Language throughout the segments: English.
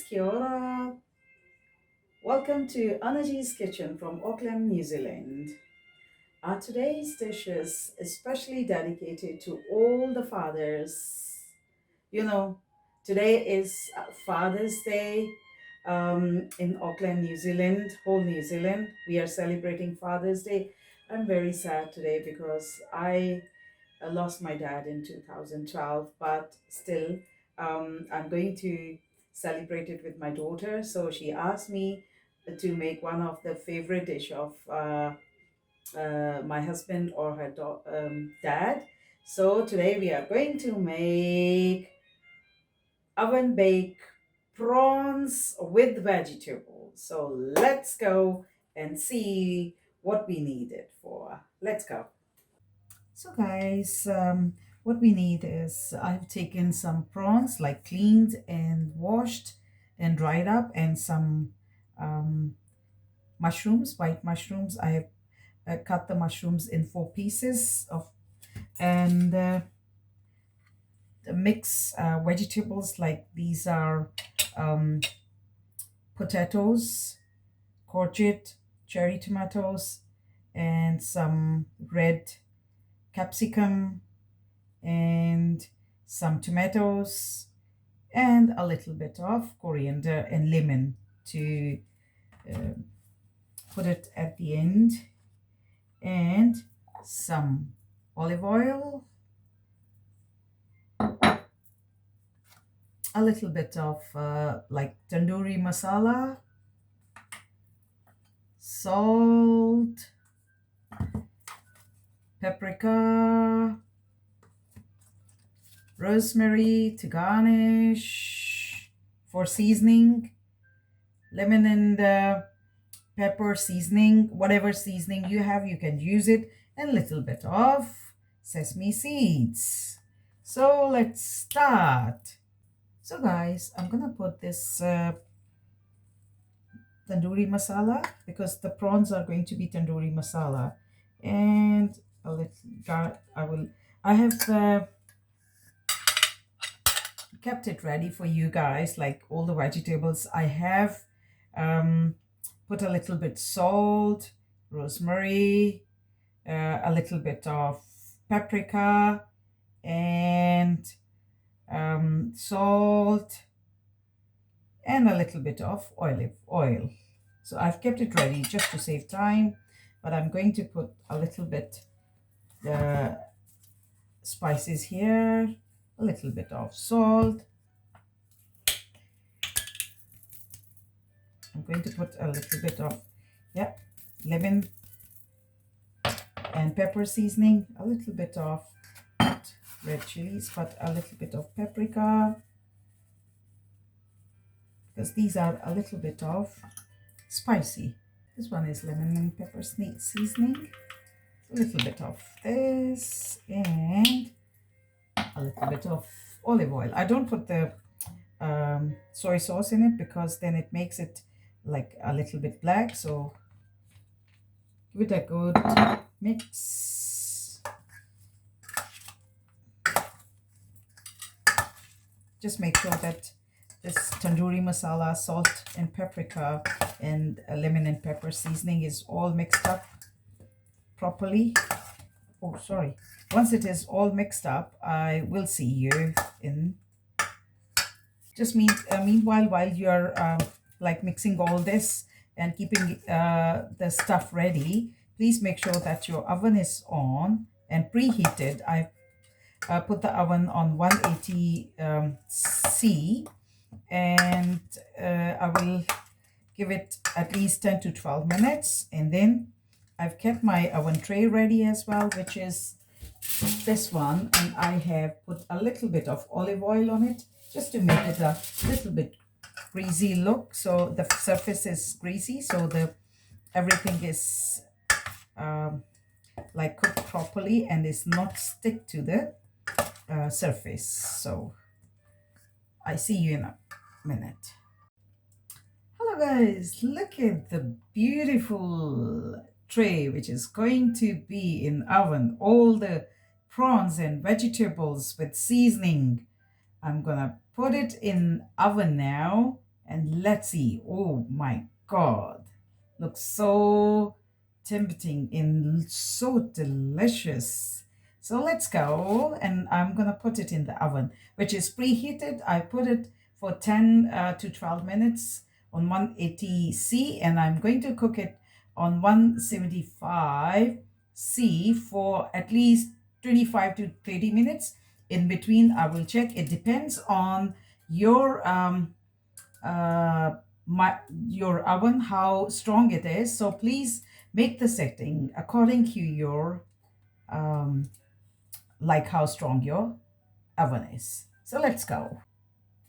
kia ora. Welcome to Onaji's Kitchen from Auckland, New Zealand. Our today's dish is especially dedicated to all the fathers. You know, today is Father's Day in Auckland, New Zealand, whole New Zealand. We are celebrating Father's Day. I'm very sad today because I lost my dad in 2012, but still, I'm going to celebrate it with my daughter. So she asked me to make one of the favorite dish of my husband or her dad. So today we are going to make oven baked prawns with vegetables. So let's go and see what we need it for. Let's go. So guys, what we need is I've taken some prawns, like cleaned and washed and dried up, and some um, mushrooms, white mushrooms. I have cut the mushrooms in 4 pieces of, and mix vegetables, like these are um, potatoes, courgette, cherry tomatoes, and some red capsicum, and some tomatoes, and a little bit of coriander and lemon to uh, put it at the end, and some olive oil, a little bit of like tandoori masala, salt, paprika, rosemary to garnish for seasoning, lemon and pepper seasoning, whatever seasoning you have, you can use it, and a little bit of sesame seeds. So let's start. So guys, I'm gonna put this tandoori masala, because the prawns are going to be tandoori masala, and a little I have kept it ready for you guys, like all the vegetables. I have um, put a little bit salt, rosemary, a little bit of paprika, and salt, and a little bit of olive oil. So I've kept it ready just to save time, but I'm going to put a little bit the spices here, a little bit of salt. I'm going to put a little bit of, yeah, lemon and pepper seasoning, a little bit of not red chilies, but a little bit of paprika, because these are a little bit of spicy. This one is lemon and pepper seasoning, a little bit of this, and a little bit of olive oil. I don't put the soy sauce in it, because then it makes it like a little bit black. So give it a good mix. Just make sure that this tandoori masala, salt and paprika, and lemon and pepper seasoning is all mixed up properly. Oh, sorry. Once it is all mixed up, I will see you in. Just meanwhile, while you're like mixing all this and keeping the stuff ready, please make sure that your oven is on and preheated. I put the oven on 180 C, and I will give it at least 10 to 12 minutes. And then I've kept my oven tray ready as well, which is this one, and I have put a little bit of olive oil on it, just to make it a little bit greasy look. So the surface is greasy, so the everything is like cooked properly and is not stick to the surface. So I see you in a minute. Hello guys, look at the beautiful tray which is going to be in oven. All the prawns and vegetables with seasoning. I'm gonna put it in oven now, And let's see. Oh my God. Looks so tempting and so delicious. So let's go. And I'm going to put it in the oven, which is preheated. I put it for 10 to 12 minutes on 180 C. And I'm going to cook it on 175 C for at least 25 to 30 minutes. In between, I will check. It depends on your uh, your oven, how strong it is. So please make the setting according to your like how strong your oven is. So let's go.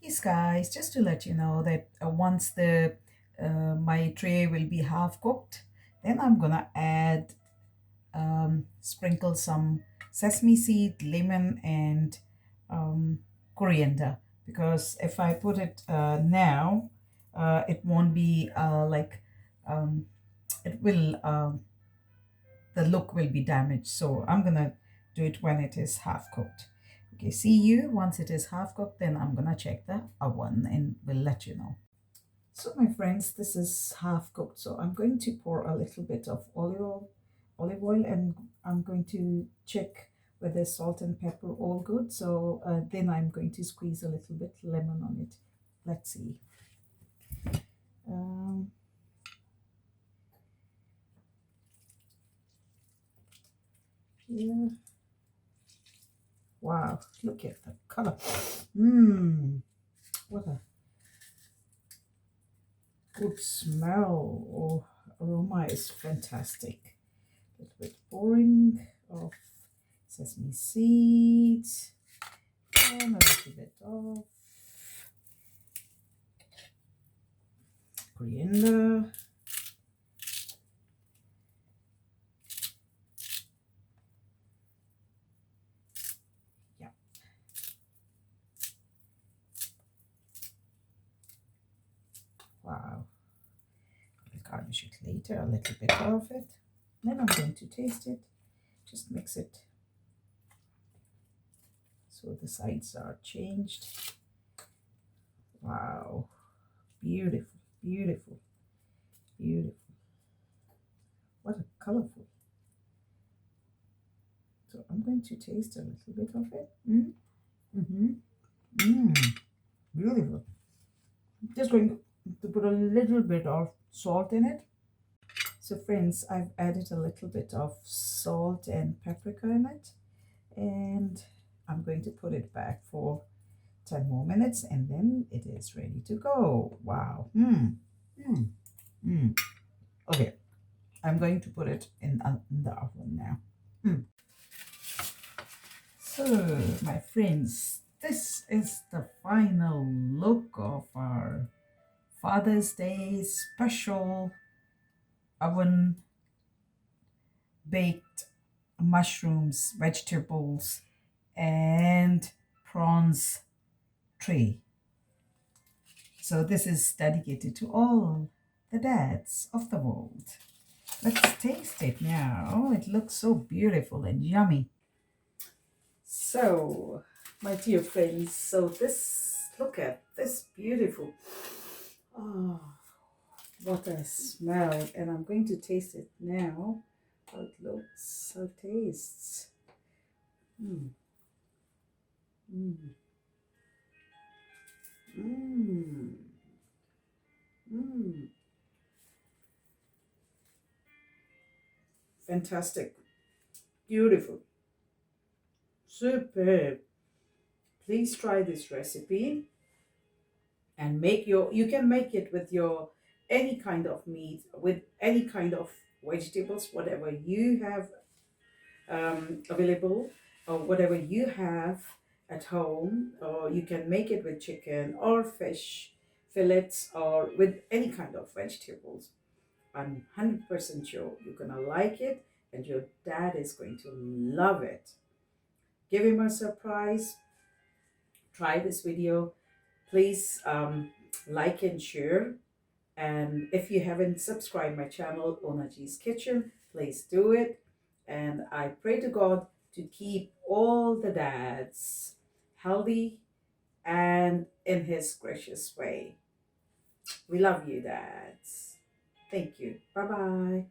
Yes, guys, just to let you know that once the my tray will be half cooked, then I'm gonna add sprinkle some sesame seed, lemon, and um, coriander. Because if I put it now, it won't be um, it will, the look will be damaged. So I'm gonna do it when it is half cooked. Okay, see you once it is half cooked, then I'm gonna check the oven and we'll let you know. So my friends, this is half cooked. So I'm going to pour a little bit of olive oil, and I'm going to check whether salt and pepper all good. So then I'm going to squeeze a little bit lemon on it. Let's see. Um, yeah. Wow, look at the color. Mmm, what a good smell. Oh, aroma is fantastic. A little bit pouring of sesame seeds and a little bit of coriander. Yeah, wow. I'll garnish it later, a little bit of it. Then I'm going to taste it. Just mix it so the sides are changed. Wow, beautiful, beautiful, beautiful. What a colorful. So I'm going to taste a little bit of it. Beautiful. Just going to put a little bit of salt in it. So friends, I've added a little bit of salt and paprika in it, and I'm going to put it back for 10 more minutes, and then it is ready to go. Wow. Okay, I'm going to put it in the oven now. So, my friends, this is the final look of our Father's Day special oven baked mushrooms, vegetables, and prawns tray. So this is dedicated to all the dads of the world. Let's taste it now. Oh, it looks so beautiful and yummy. So, my dear friends, so look at this beautiful. Oh, what a smell. And I'm going to taste it now. How it looks, how it tastes. Mm. Mm. Mm. Mm. Fantastic. Beautiful. Superb. Please try this recipe and you can make it with your any kind of meat, with any kind of vegetables, whatever you have available, or whatever you have at home, or you can make it with chicken or fish fillets or with any kind of vegetables. I'm 100% sure you're gonna like it and your dad is going to love it. Give him a surprise. Try this video. Please like and share. And if you haven't subscribed my channel, Onaji's Kitchen, please do it. And I pray to God to keep all the dads healthy and in his gracious way. We love you, dads. Thank you. Bye bye.